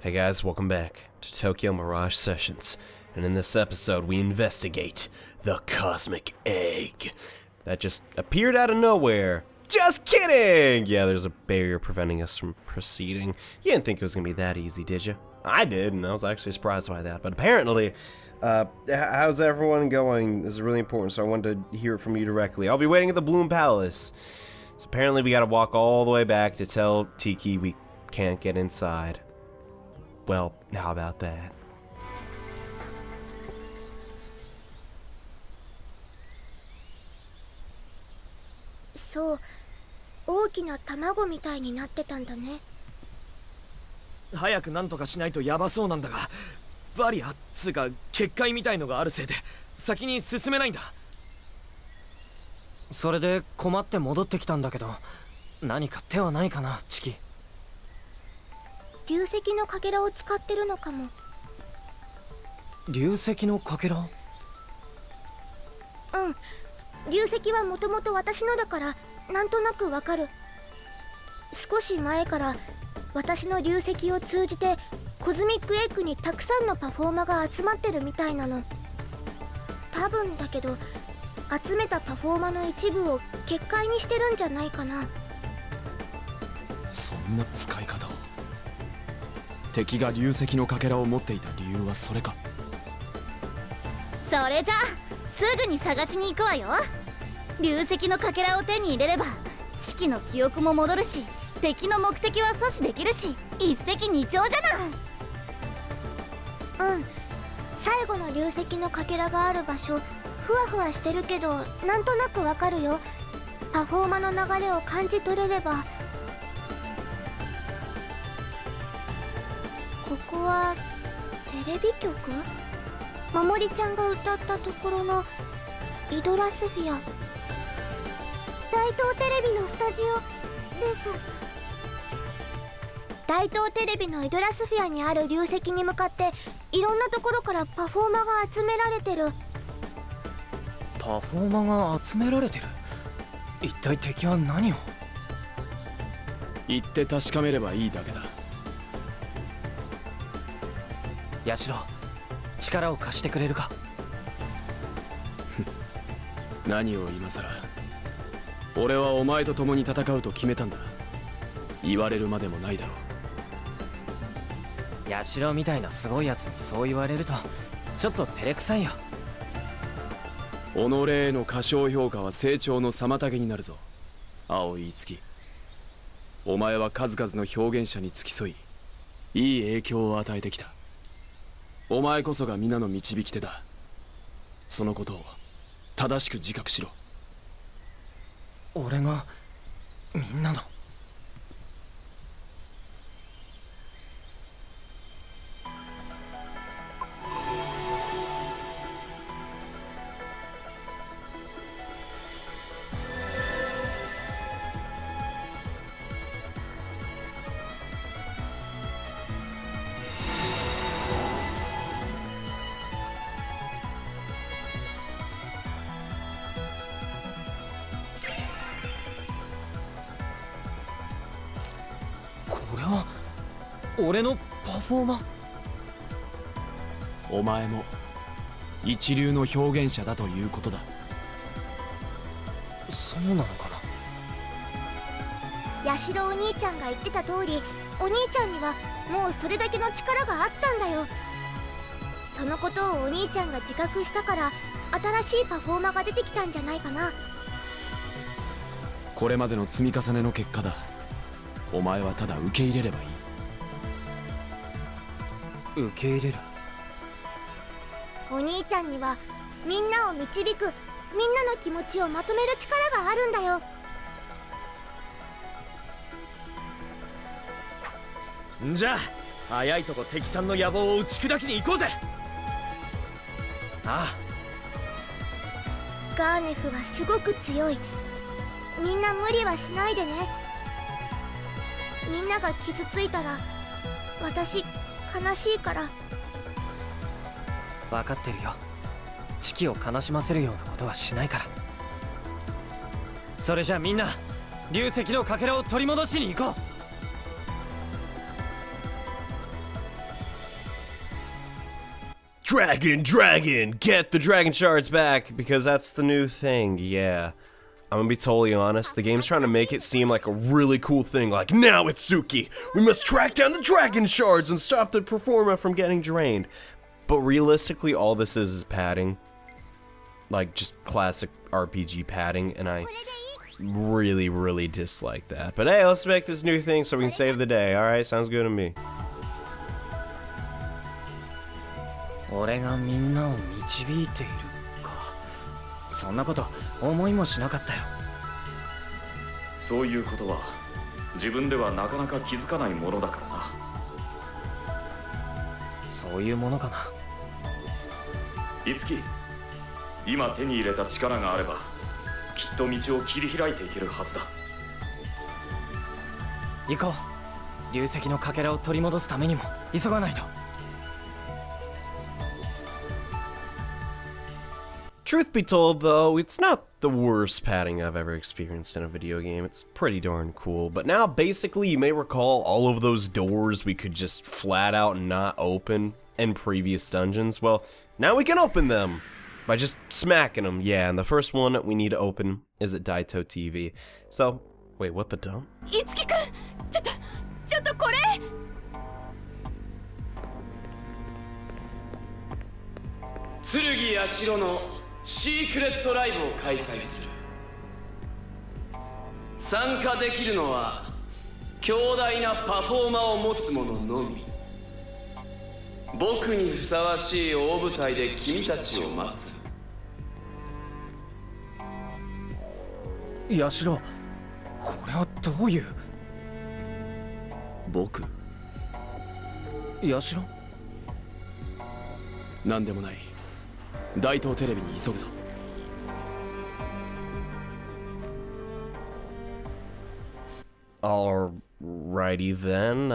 Hey guys, welcome back to Tokyo Mirage Sessions, and in this episode we investigate the Cosmic Egg that just appeared out of nowhere. Just kidding! Yeah, there's a barrier preventing us from proceeding. You didn't think it was gonna be that easy, did you? I did, and I was actually surprised by that, but apparently, how's everyone going? This is really important, so I wanted to hear it from you directly. I'll be waiting at the Bloom Palace. So apparently we gotta walk all the way back to tell Tiki we can't get inside. Well, how about that? So, 大きな卵みたいになってたんだね。早くなんとかしないとヤバそうなんだが、バリアつうか結界みたいのがあるせいで先に進めないんだ。それで困って戻ってきたんだけど、何か手はないかな、チキ。流石のかけらを使ってるのかも。流石のかけら？うん、流石はもともと私のだからなんとなくわかる。少し前から私の流石を通じてコズミックエッグにたくさんのパフォーマが集まってるみたいなの。多分だけど集めたパフォーマの一部を結界にしてるんじゃないかな。そんな使い方を。敵が流石のかけらを持っていた理由はそれか。それじゃあすぐに探しに行くわよ。流石のかけらを手に入れればチキの記憶も戻るし、敵の目的は阻止できるし、一石二鳥じゃない。うん、最後の流石のかけらがある場所ふわふわしてるけどなんとなくわかるよ。パフォーマの流れを感じ取れれば。ここはテレビ局？守りちゃんが歌ったところのイドラスフィア。大東テレビのスタジオです。大東テレビのイドラスフィアにある流石に向かっていろんなところからパフォーマが集められてる。パフォーマが集められてる？一体敵は何を？行って確かめればいいだけだ。ヤシロ、力を貸してくれるか？何を今さら。俺はお前と共に戦うと決めたんだ。言われるまでもないだろう。ヤシロみたいなすごいやつにそう言われるとちょっと照れくさいよ。己への過小評価は成長の妨げになるぞ。青い月、お前は数々の表現者に付き添い、いい影響を与えてきた。お前こそが皆の導き手だ。そのことを正しく自覚しろ。俺がみんなの？これは俺のパフォーマ。お前も一流の表現者だということだ。そうなのかな。ヤシロお兄ちゃんが言ってた通り、お兄ちゃんにはもうそれだけの力があったんだよ。そのことをお兄ちゃんが自覚したから新しいパフォーマが出てきたんじゃないかな。これまでの積み重ねの結果だ。お前はただ受け入れればいい。受け入れる？お兄ちゃんにはみんなを導く、みんなの気持ちをまとめる力があるんだよ。んじゃあ早いとこ敵さんの野望を打ち砕きに行こうぜ。ああ、ガーネフはすごく強い。みんな無理はしないでね。みんなが傷ついたら私悲しいから。分かってるよ。チキを悲しませるようなことはしないから。それじゃあみんな流石のかけらを取り戻しに行こう。Dragon, get the dragon shards back, because that's the new thing, yeah. I'm gonna be totally honest, the game's trying to make it seem like a really cool thing, like, now Itsuki, we must track down the dragon shards and stop the performer from getting drained. But realistically, all this is padding. Like, just classic RPG padding, and I really, really dislike that. But hey, let's make this new thing so we can save the day, alright? Sounds good to me. 俺がみんなを導いているか。そんなこと思いもしなかったよ。そういうことは自分ではなかなか気づかないものだからな。そういうものかな。いつき、今手に入れた力があればきっと道を切り開いていけるはずだ。行こう。流石のかけらを取り戻すためにも急がないと。Truth be told, though, it's not the worst padding I've ever experienced in a video game. It's pretty darn cool. But now, basically, you may recall all of those doors we could just flat out not open in previous dungeons. Well, now we can open them by just smacking them. Yeah, and the first one we need to open is at Daito TV. So, wait, what the dump? いつきくん、ちょっとこれ。剣社のシークレットライブを開催する。参加できるのは強大なパフォーマーを持つ者のみ。僕にふさわしい大舞台で君たちを待つ。ヤシロ、これはどういう。僕？ヤシロ？なんでもない。大東テレビに急ぐぞ。Alrighty then,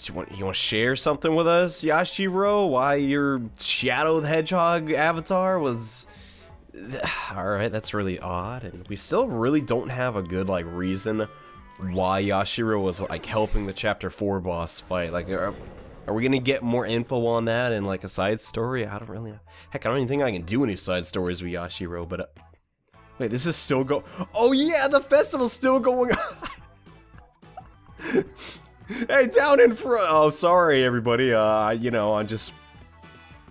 you want to share something with us, Yashiro? Why your Shadow the Hedgehog avatar was... Alright, that's really odd, and we still really don't have a good, like, reason why Yashiro was, like, helping the Chapter 4 boss fight. Like, are we gonna get more info on that in, like, a side story? I don't really know. Heck, I don't even think I can do any side stories with Yashiro, but... wait, this is still oh yeah, the festival's still going on! Hey, down in front! Oh, sorry, everybody. You know, I'm just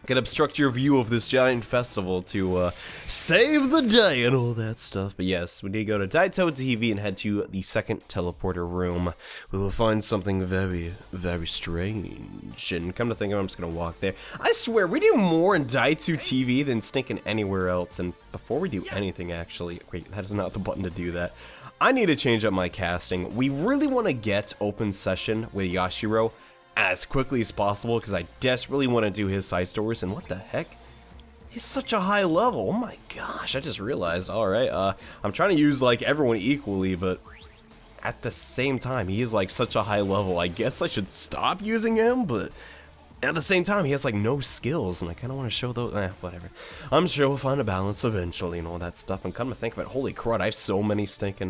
gonna obstruct your view of this giant festival to, save the day and all that stuff. But yes, we need to go to Daito TV and head to the second teleporter room. We will find something very, very strange. And come to think of it, I'm just gonna walk there. I swear, we do more in Daito TV than stinking anywhere else. And before we do anything, actually, wait, that is not the button to do that. I need to change up my casting. We really want to get open session with Yashiro as quickly as possible because I desperately want to do his side stories. And what the heck? He's such a high level. Oh my gosh, I just realized. Alright, I'm trying to use like everyone equally, but at the same time, he is like such a high level. I guess I should stop using him, but at the same time, he has like no skills, and I kind of want to show those. Whatever. I'm sure we'll find a balance eventually and all that stuff. And come to think of it, holy crud, I have so many stinking,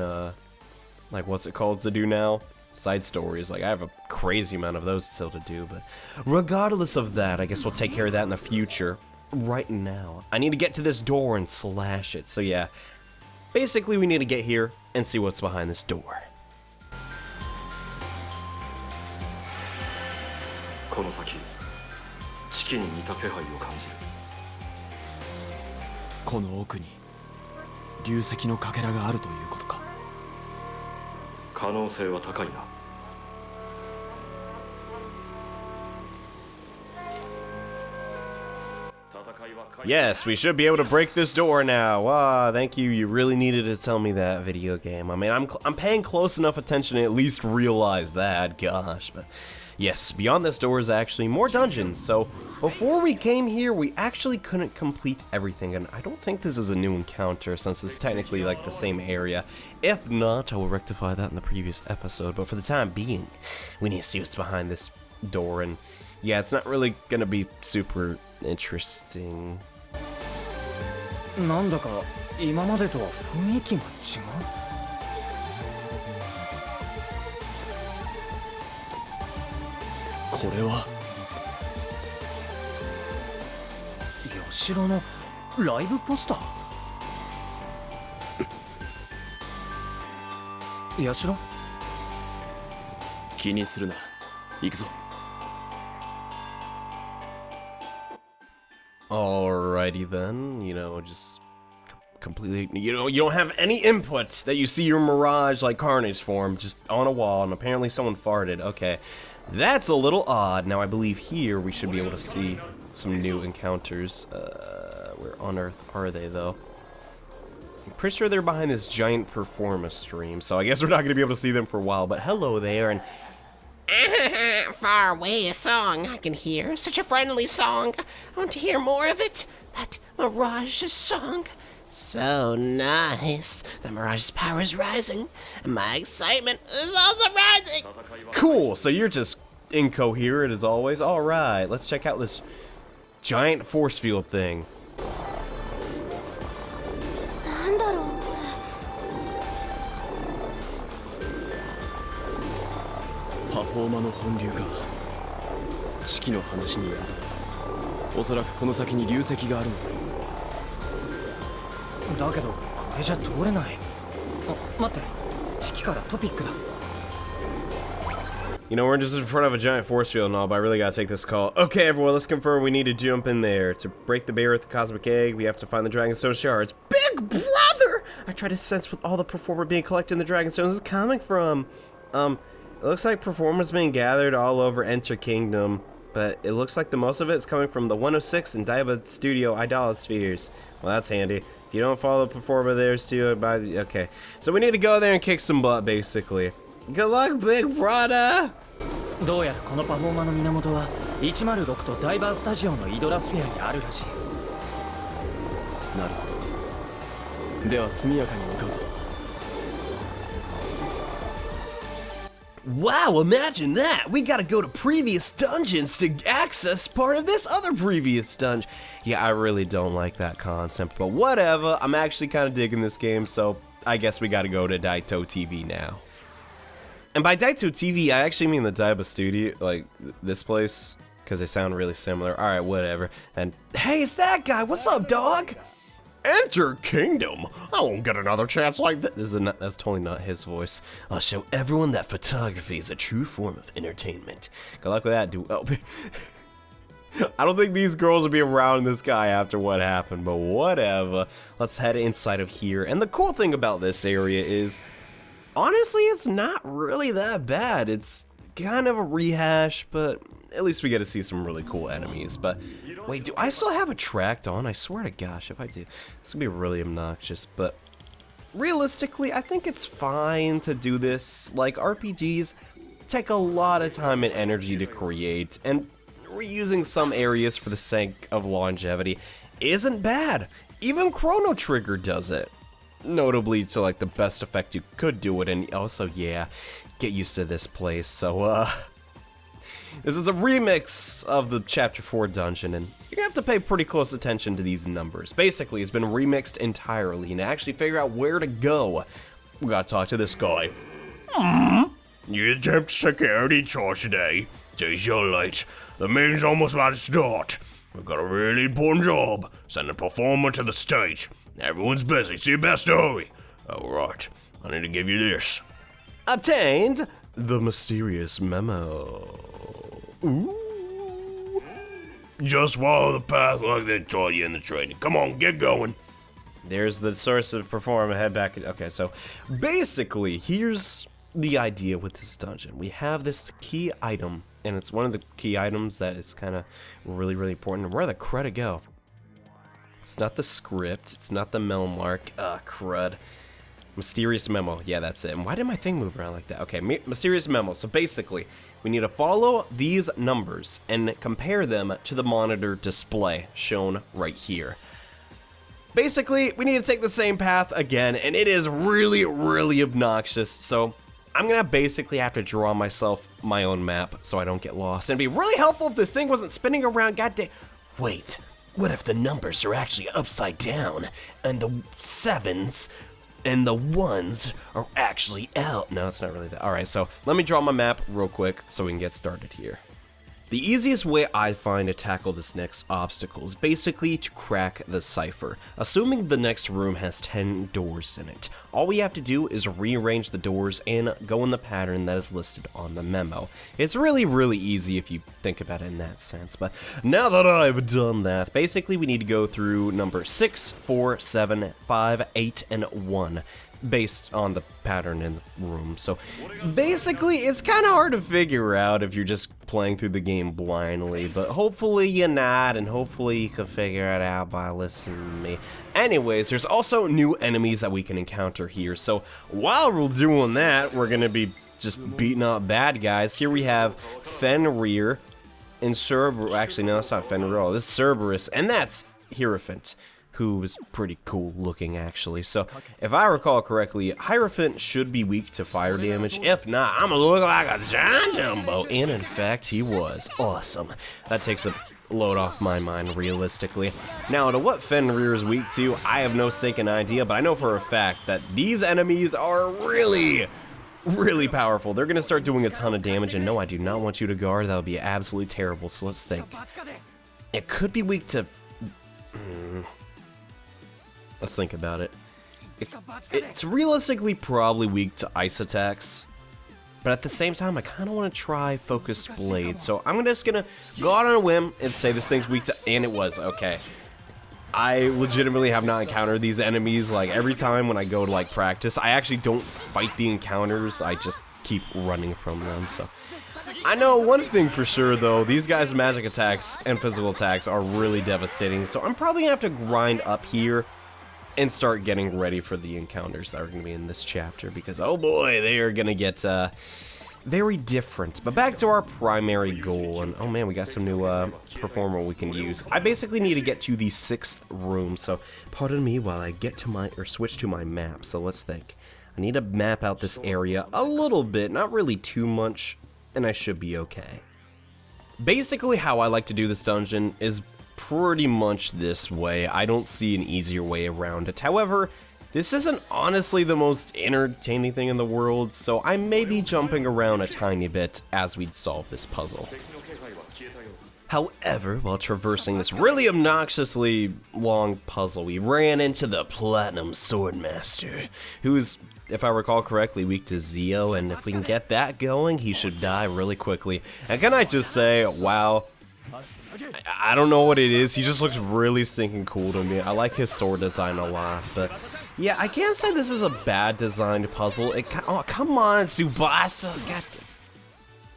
like what's it called to do now? Side stories. Like, I have a crazy amount of those still to do, but regardless of that, I guess we'll take care of that in the future. Right now, I need to get to this door and slash it. So yeah, basically we need to get here and see what's behind this door. この先、地気に似た気配を感じる。この奥に流石のかけらがあるということか。可能性は高いな。Yes, we should be able to break this door now. Ah, thank you. You really needed to tell me that, video game. I mean, I'm paying close enough attention to at least realize that. Gosh, but yes, beyond this door is actually more dungeons. So before we came here, we actually couldn't complete everything, and I don't think this is a new encounter since it's technically like the same area. If not, I will rectify that in the previous episode. But for the time being, we need to see what's behind this door, and yeah, it's not really gonna be super interesting. なんだか今までとは雰囲気が違う。これは後ろのライブポスター。ヤシロ、気にするな。行くぞ。 Alrighty then, just completely, you don't have any input that you see your Mirage like Carnage form just on a wall, and apparently someone farted. Okay, that's a little odd. Now I believe here we should be able to see some new encounters. Where on earth are they though? I'm pretty sure they're behind this giant performance stream, so I guess we're not going to be able to see them for a while, but hello there, and far away a song I can hear. Such a friendly song. I want to hear more of it. That Mirage song. So nice. The Mirage's power is rising, and my excitement is also rising. cool, so you're just incoherent as always. Alright, let's check out this giant force field thing. なんだろうこパフォーマの本流か。四季の話によると、おそらくこの先に流石があるのだ。だけどこれじゃ通れない。あ、待って、チキからトピックだ。We're just in front of a giant force field and all, but I really gotta take this call. Okay, everyone, let's confirm we need to jump in there. To break the barrier with the cosmic egg, we have to find the Dragonstone shards. Big brother! I try to sense what all the performer being collected in the Dragonstones is coming from. It looks like performers being gathered all over Enter Kingdom, but it looks like the most of it is coming from the 106 and Daiba Studio Idolospheres. Well, that's handy. If you don't follow the performer there, steal it by the... Okay, so we need to go there and kick some butt, basically. Good luck, big brother! どうやらこのパフォーマーの源は106とダイバースタジオのイドラスフェアにあるらしい。なるほど。では速やかに向かうぞ。 Wow, imagine that! We gotta go to previous dungeons to access part of this other previous dungeon. Yeah, I really don't like that concept, but whatever. I'm actually kind of digging this game, so I guess we gotta go to Daito TV now. And by Daito TV, I actually mean the Daiba Studio, like this place, because they sound really similar. Alright, whatever. And hey, it's that guy! What's up, dog? Enter Kingdom! I won't get another chance like this. That's totally not his voice. I'll show everyone that photography is a true form of entertainment. Good luck with that, dude. Oh. I don't think these girls will be around this guy after what happened, but whatever. Let's head inside of here. And the cool thing about this area is, honestly, it's not really that bad. It's kind of a rehash, but at least we get to see some really cool enemies. But wait, do I still have a tracked on? I swear to gosh, if I do, this would be really obnoxious. But realistically, I think it's fine to do this. Like, RPGs take a lot of time and energy to create, and reusing some areas for the sake of longevity isn't bad. Even Chrono Trigger does it. Notably to like the best effect you could do it, and also, yeah, get used to this place. So this is a remix of the Chapter 4 dungeon, and you're gonna have to pay pretty close attention to these numbers. Basically, it's been remixed entirely, and to actually figure out where to go, we gotta talk to this guy. You attempt security charge today. Days you're late. The meeting's almost about to start. We've got a really important job. Send a performer to the stage. Everyone's busy, so you best hurry. Alright, I need to give you this. Obtained the mysterious memo. Ooh. Just follow the path like they taught you in the training. Come on, get going. There's the source of perform. Head back. Okay, so basically, here's the idea with this dungeon. We have this key item, and it's one of the key items that is kind of really, really important. Where the credit go? It's not the script. It's not the memo mark. Crud. Mysterious memo. Yeah, that's it. And why did my thing move around like that? Okay, mysterious memo. So basically, we need to follow these numbers and compare them to the monitor display shown right here. Basically, we need to take the same path again, and it is really, really obnoxious. So I'm gonna basically have to draw myself my own map so I don't get lost. And it'd be really helpful if this thing wasn't spinning around. Goddamn. Wait. What if the numbers are actually upside down, and the 7s and the 1s are actually out? No, it's not really that. Alright, so let me draw my map real quick so we can get started here. The easiest way I find to tackle this next obstacle is basically to crack the cipher. Assuming the next room has 10 doors in it, all we have to do is rearrange the doors and go in the pattern that is listed on the memo. It's really easy if you think about it in that sense, but now that I've done that, basically we need to go through number 6, 4, 7, 5, 8, and 1. Based on the pattern in the room. So basically it's kind of hard to figure out if you're just playing through the game blindly, but hopefully you're not, and hopefully you can figure it out by listening to me. Anyways, there's also new enemies that we can encounter here, so while we're doing that, we're gonna be just beating up bad guys. Here we have Fenrir and Cerberus. Actually, no, it's not Fenrir. This is Cerberus, and that's Hierophant, who is pretty cool looking actually. So if I recall correctly, Hierophant should be weak to fire damage. If not, I'm gonna look like a giant Dumbo. And in fact, he was awesome. That takes a load off my mind realistically. Now, to what Fenrir is weak to, I have no stinking idea, but I know for a fact that these enemies are really powerful. They're gonna start doing a ton of damage, and no, I do not want you to guard. That would be absolutely terrible. So let's think. It could be weak to... Let's think about it. It's realistically probably weak to ice attacks, but at the same time, I kind of want to try Focused Blade, so I'm just gonna go out on a whim and say this thing's weak to, and it was, okay. I legitimately have not encountered these enemies. Like, every time when I go to, like, practice, I actually don't fight the encounters, I just keep running from them, so. I know one thing for sure, though, these guys' magic attacks and physical attacks are really devastating, so I'm probably gonna have to grind up here and start getting ready for the encounters that are going to be in this chapter, because oh boy, they are going to get very different. But back to our primary goal, and oh man, we got some new performer we can use. I basically need to get to the 6th room, so pardon me while I get to my, or switch to my map. So let's think. I need to map out this area a little bit, not really too much, and I should be okay. Basically how I like to do this dungeon is pretty much this way. I don't see an easier way around it. However, this isn't honestly the most entertaining thing in the world, so I may be jumping around a tiny bit as we solve this puzzle. However, while traversing this really obnoxiously long puzzle, we ran into the Platinum Swordmaster, who's, if I recall correctly, weak to Zeo, and if we can get that going, he should die really quickly. And can I just say, wow, I don't know what it is, he just looks really stinking cool to me. I like his sword design a lot, but yeah, I can't say this is a bad designed puzzle. Oh, come on, Tsubasa.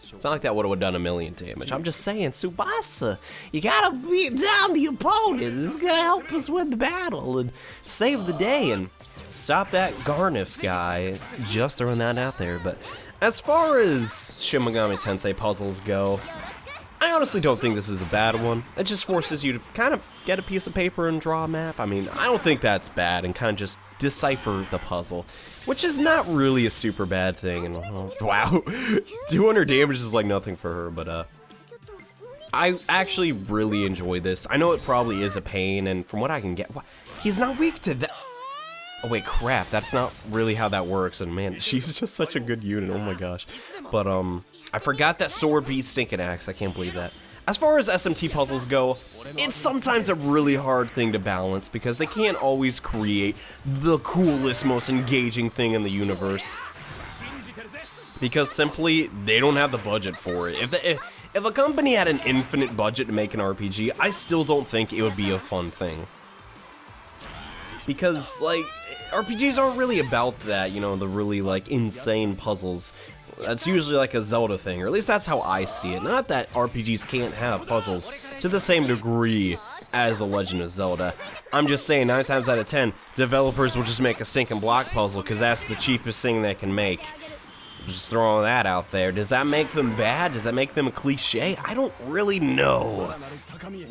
It's not like that would have done a million damage. I'm just saying, Tsubasa, you gotta beat down the opponent. This is gonna help us win the battle and save the day and stop that Garnif guy. Just throwing that out there, but as far as Shin Megami Tensei puzzles go, I honestly don't think this is a bad one. It just forces you to kind of get a piece of paper and draw a map. I mean, I don't think that's bad, and kind of just decipher the puzzle, which is not really a super bad thing. And wow, 200 damage is like nothing for her, but I actually really enjoy this. I know it probably is a pain, and from what I can get, he's not weak to that. Oh wait, crap, that's not really how that works, and man, she's just such a good unit, oh my gosh. But I forgot that sword beats stinking axe. I can't believe that. As far as SMT puzzles go, it's sometimes a really hard thing to balance because they can't always create the coolest, most engaging thing in the universe. Because simply, they don't have the budget for it. If a company had an infinite budget to make an RPG, I still don't think it would be a fun thing. Because, like, RPGs aren't really about that, you know, the really, like, insane puzzles. That's usually like a Zelda thing, or at least that's how I see it. Not that RPGs can't have puzzles to the same degree as The Legend of Zelda. I'm just saying 9 times out of 10, developers will just make a stinking block puzzle because that's the cheapest thing they can make. Just throwing that out there. Does that make them bad? Does that make them a cliche? I don't really know.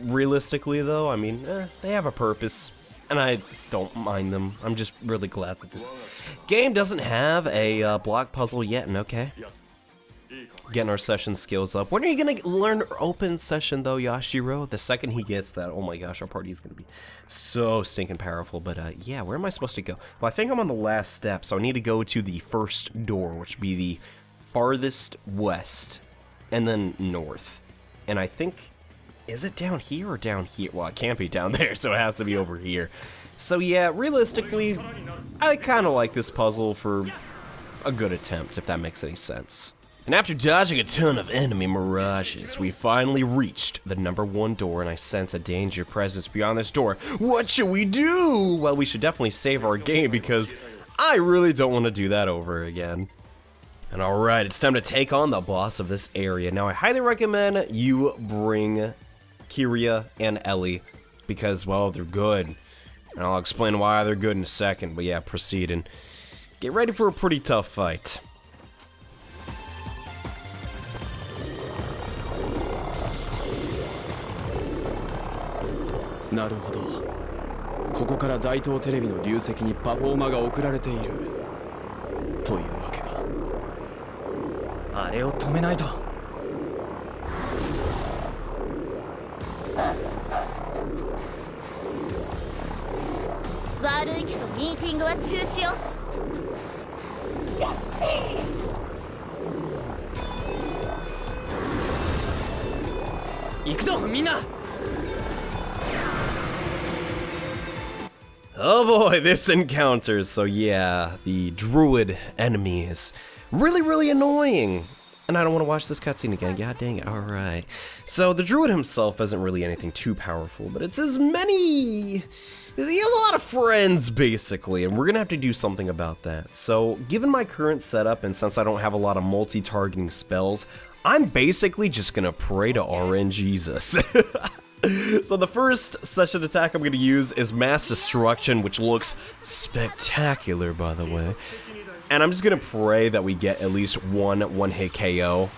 Realistically though, I mean, they have a purpose. And I don't mind them. I'm just really glad that this game doesn't have a block puzzle yet, and okay. Getting our session skills up. When are you gonna learn open session though, Yashiro? The second he gets that, oh my gosh, our party is gonna be so stinking powerful. But yeah, where am I supposed to go? Well, I think I'm on the last step, so I need to go to the first door, which would be the farthest west, and then north. and I think, is it down here or down here? Well, it can't be down there, so it has to be over here. So yeah, realistically, I kind of like this puzzle for a good attempt, if that makes any sense. And after dodging a ton of enemy mirages, we finally reached the #1 door, and I sense a danger presence beyond this door. What should we do? Well, we should definitely save our game, because I really don't want to do that over again. And alright, it's time to take on the boss of this area. Now, I highly recommend you bring Kiria and Ellie, because, well, they're good. And I'll explain why they're good in a second, but yeah, proceed and get ready for a pretty tough fight.なるほど。ここから大東テレビの流石にパフォーマーが送られているというわけか。あれを止めないと。悪いけどミーティングは中止よ。行くぞみんな。Oh boy, this encounters. So yeah, the Druid enemy is really annoying. And I don't want to watch this cutscene again. God dang it. Alright. So the Druid himself isn't really anything too powerful, but it's as many... He has a lot of friends, basically, and we're going to have to do something about that. So, given my current setup, and since I don't have a lot of multi-targeting spells, I'm basically just going to pray to RNGesus. So the first session attack I'm going to use is Mass Destruction, which looks spectacular, by the way. And I'm just going to pray that we get at least one-hit KO.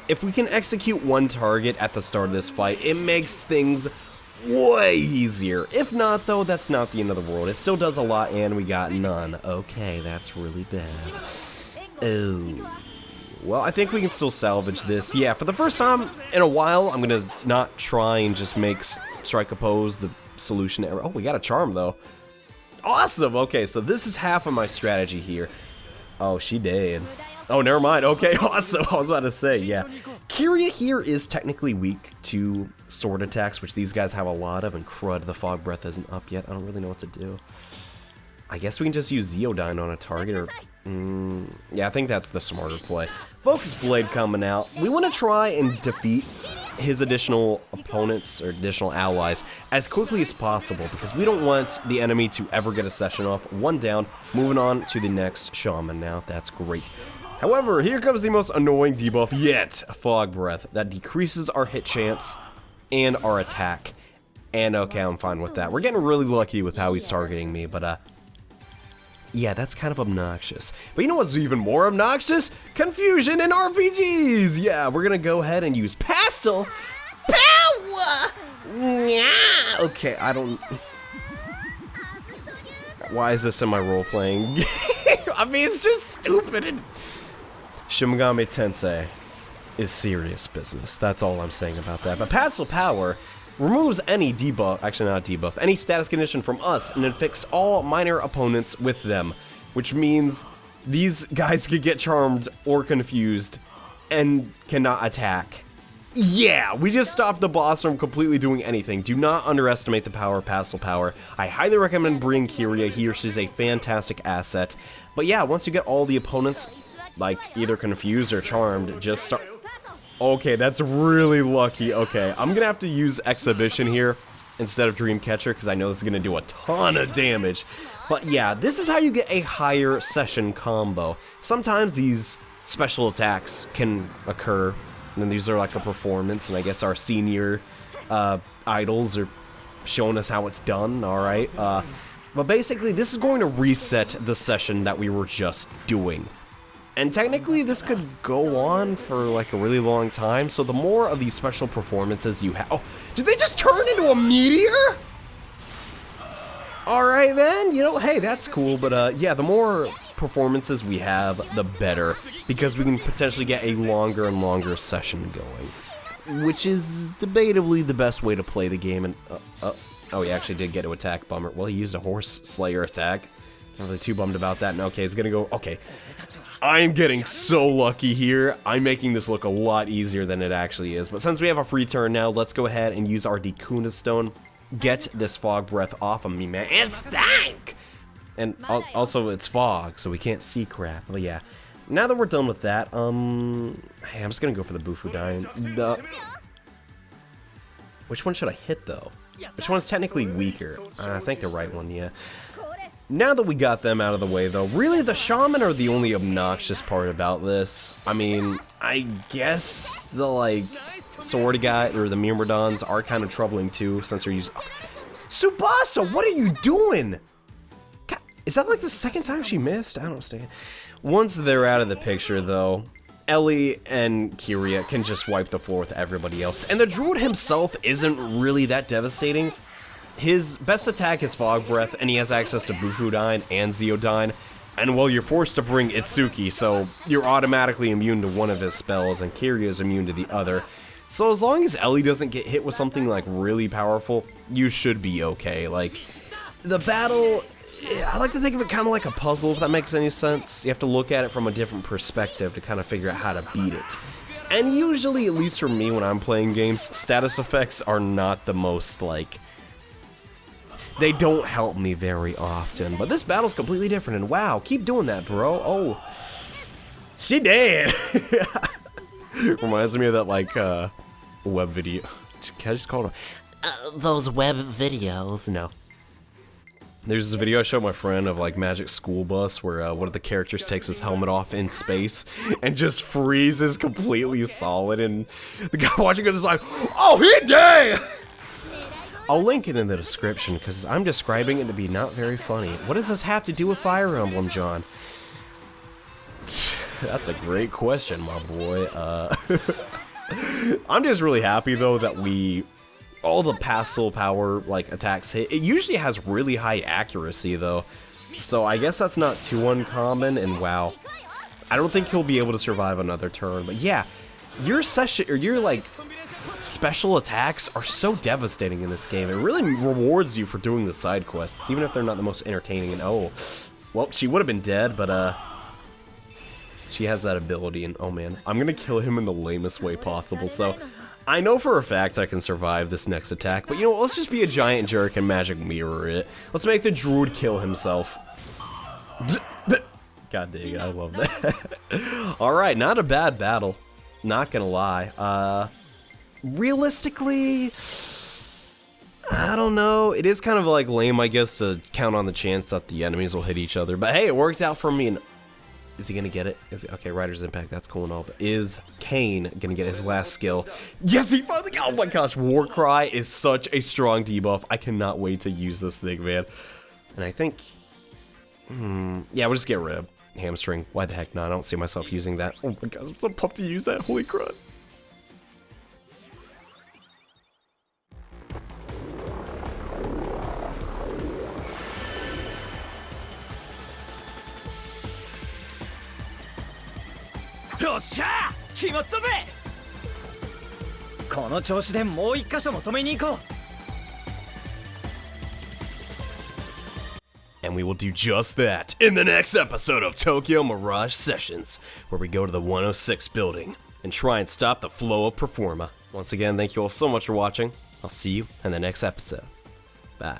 If we can execute one target at the start of this fight, it makes things way easier. If not, though, that's not the end of the world. It still does a lot, and we got none. Okay, that's really bad. Oh. Well, I think we can still salvage this. Yeah, for the first time in a while, I'm gonna not try and just make strike oppose the solution. Oh, we got a charm, though. Awesome! Okay, so this is half of my strategy here. Oh, she did. Oh, never mind. Okay, awesome. I was about to say, yeah. Kiria here is technically weak to sword attacks, which these guys have a lot of, and crud, the fog breath isn't up yet. I don't really know what to do. I guess we can just use Zeodyne on a target, or... yeah, I think that's the smarter play. Focus Blade coming out. We want to try and defeat his additional opponents, or additional allies, as quickly as possible, because we don't want the enemy to ever get a session off. One down, moving on to the next shaman now. That's great. However, here comes the most annoying debuff yet, Fog Breath, that decreases our hit chance and our attack. And okay, I'm fine with that. We're getting really lucky with how he's targeting me, but yeah, that's kind of obnoxious. But you know what's even more obnoxious? Confusion in RPGs! Yeah, we're gonna go ahead and use Pastel Power! Yeah. Okay, I don't... Why is this in my role-playing? I mean, it's just stupid. And... Shin Megami Tensei is serious business. That's all I'm saying about that. But Pastel Power removes any debuff, actually not debuff, any status condition from us and inflicts all minor opponents with them, which means these guys could get charmed or confused and cannot attack. Yeah, we just stopped the boss from completely doing anything. Do not underestimate the power of Pastel Power. I highly recommend bringing Kiria here. She's a fantastic asset. But yeah, once you get all the opponents, like, either confused or charmed, just start... Okay, that's really lucky. Okay, I'm gonna have to use Exhibition here instead of Dreamcatcher, because I know this is gonna do a ton of damage. But yeah, this is how you get a higher session combo. Sometimes these special attacks can occur, and then these are like a performance, and I guess our senior idols are showing us how it's done, alright? But basically, this is going to reset the session that we were just doing. And technically, this could go on for like a really long time, so the more of these special performances you have... Oh, did they just turn into a meteor? Alright then, you know, hey, that's cool, but yeah, the more performances we have, the better, because we can potentially get a longer and longer session going, which is debatably the best way to play the game. And oh, he actually did get to attack, bummer. Well, he used a Horse Slayer attack. Not really too bummed about that. And okay, it's gonna go. Okay, I am getting so lucky here. I'm making this look a lot easier than it actually is. But since we have a free turn now, let's go ahead and use our Dekuna Stone. Get this fog breath off of me, man. It stank! And also, it's fog, so we can't see crap. But yeah, now that we're done with that, hey, I'm just gonna go for the Bufudyne. Which one should I hit, though? Which one's technically weaker? I think the right one, yeah. Now that we got them out of the way, though, really the Shaman are the only obnoxious part about this. I mean, I guess the, like, Sword guy, or the Myrmidons are kind of troubling, too, since they're using... Tsubasa, what are you doing? God, is that, like, the second time she missed? I don't understand. Once they're out of the picture, though, Ellie and Kiria can just wipe the floor with everybody else. And the Druid himself isn't really that devastating. His best attack is Fog Breath, and he has access to Bufudyne and Zeodyne. And well, you're forced to bring Itsuki, so you're automatically immune to one of his spells, and Kiria is immune to the other. So as long as Ellie doesn't get hit with something like really powerful, you should be okay. Like, the battle, I like to think of it kind of like a puzzle, if that makes any sense. You have to look at it from a different perspective to kind of figure out how to beat it. And usually, at least for me when I'm playing games, status effects are not the most, like... They don't help me very often, but this battle's completely different, and wow, keep doing that, bro. Oh, she dead. Reminds me of that, like, web video. Can I just call it Those web videos. No. There's this video I showed my friend of, like, Magic School Bus where one of the characters takes his helmet off in space and just freezes completely solid, and the guy watching it is like, oh, he dead! I'll link it in the description, because I'm describing it to be not very funny. What does this have to do with Fire Emblem, John? That's a great question, my boy. I'm just really happy, though, that all the Pastel Power, like, attacks hit. It usually has really high accuracy, though. So I guess that's not too uncommon, and wow. I don't think he'll be able to survive another turn, but yeah. Your like... special attacks are so devastating in this game. It really rewards you for doing the side quests, even if they're not the most entertaining. And oh, well, she would have been dead, but she has that ability, and oh man, I'm gonna kill him in the lamest way possible. So I know for a fact I can survive this next attack, but you know what, let's just be a giant jerk and magic mirror it. Let's make the Druid kill himself. God dang it, I love that. Alright, not a bad battle, not gonna lie. Realistically, I don't know. It is kind of like lame, I guess, to count on the chance that the enemies will hit each other. But hey, it worked out for me. And is he gonna get it? Okay, Rider's Impact, that's cool and all. But is Kane gonna get his last skill? Yes, he finally got. Oh my gosh, Warcry is such a strong debuff. I cannot wait to use this thing, man. And I think, yeah, we'll just get rid of Hamstring. Why the heck not? I don't see myself using that. Oh my gosh, I'm so pumped to use that. Holy crud. And we will do just that in the next episode of Tokyo Mirage Sessions, where we go to the 106 building and try and stop the flow of Performa. Once again, thank you all so much for watching. I'll see you in the next episode. Bye.